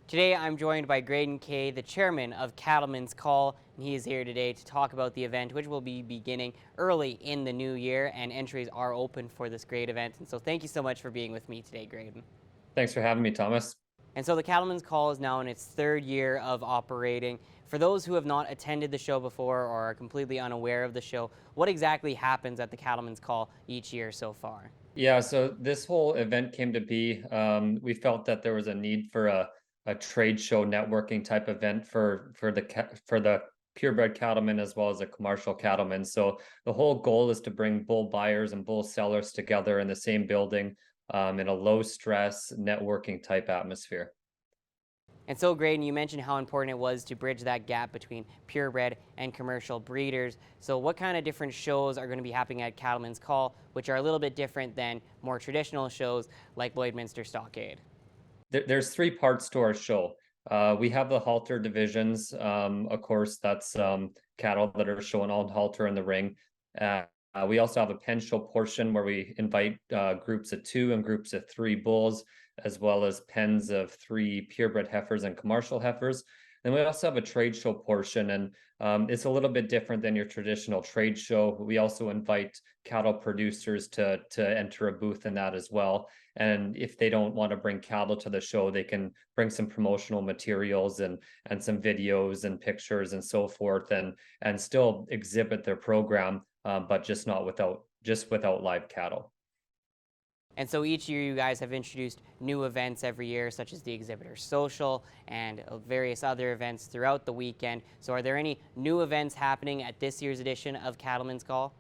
Today I'm joined by Graydon Kay, the chairman of Cattlemen's Call, and he is here today to talk about the event, which will be beginning early in the new year, and entries are open for this great event. And so thank you so much for being with me today, Graydon. Thanks for having me, Thomas. And so the Cattlemen's Call is now in its third year of operating. For those who have not attended the show before or are completely unaware of the show, what exactly happens at the Cattlemen's Call each year so far? Yeah, so this whole event came to be. We felt that there was a need for a trade show networking type event for the purebred cattlemen as well as the commercial cattlemen. So the whole goal is to bring bull buyers and bull sellers together in the same building, in a low stress networking type atmosphere. And so, Graydon, you mentioned how important it was to bridge that gap between purebred and commercial breeders. So what kind of different shows are going to be happening at Cattlemen's Call, which are a little bit different than more traditional shows like Lloydminster Stockade? There's three parts to our show. We have the halter divisions. Of course, that's cattle that are shown on halter in the ring. We also have a pen show portion where we invite groups of 2 and groups of 3 bulls, as well as pens of 3 purebred heifers and commercial heifers. Then we also have a trade show portion, and it's a little bit different than your traditional trade show. We also invite cattle producers to enter a booth in that as well. And if they don't want to bring cattle to the show, they can bring some promotional materials and some videos and pictures and so forth, and still exhibit their program, but just without live cattle. And so each year you guys have introduced new events every year, such as the Exhibitor Social and various other events throughout the weekend. So are there any new events happening at this year's edition of Cattlemen's Call?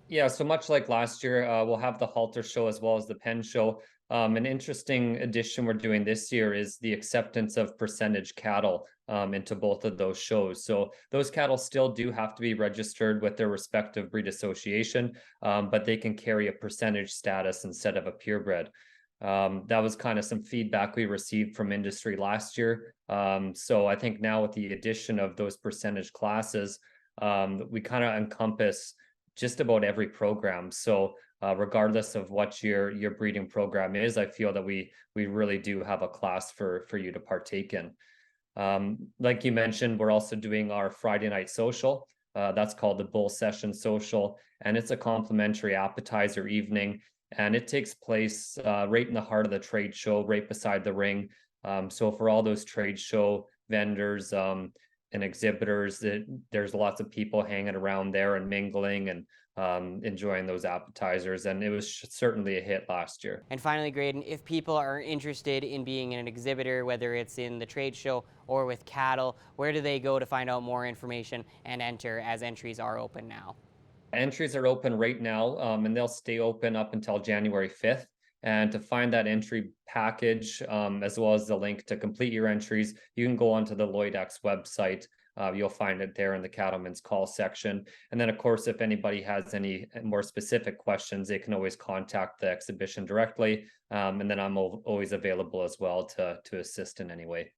Yeah, so much like last year, we'll have the halter show as well as the pen show. An interesting addition we're doing this year is the acceptance of percentage cattle into both of those shows. So those cattle still do have to be registered with their respective breed association, but they can carry a percentage status instead of a purebred. That was kind of some feedback we received from industry last year. So I think now with the addition of those percentage classes, we kind of encompass just about every program. So regardless of what your breeding program is, I feel that we really do have a class for you to partake in. Like you mentioned, we're also doing our Friday night social. That's called the Bull Session Social, and it's a complimentary appetizer evening, and it takes place right in the heart of the trade show, right beside the ring. So for all those trade show vendors, and exhibitors, there's lots of people hanging around there and mingling and enjoying those appetizers, and it was certainly a hit last year. And finally, Graydon, if people are interested in being an exhibitor, whether it's in the trade show or with cattle, where do they go to find out more information and enter, as entries are open now? Entries are open right now, and they'll stay open up until January 5th. And to find that entry package, as well as the link to complete your entries, you can go onto the Lloydex website. You'll find it there in the Cattlemen's Call section. And then, of course, if anybody has any more specific questions, they can always contact the exhibition directly. And then I'm always available as well to assist in any way.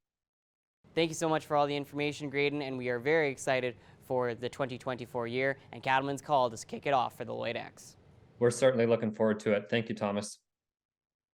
Thank you so much for all the information, Graydon, and we are very excited for the 2024 year and Cattlemen's Call to kick it off for the Lloyd X. We're certainly looking forward to it. Thank you, Thomas.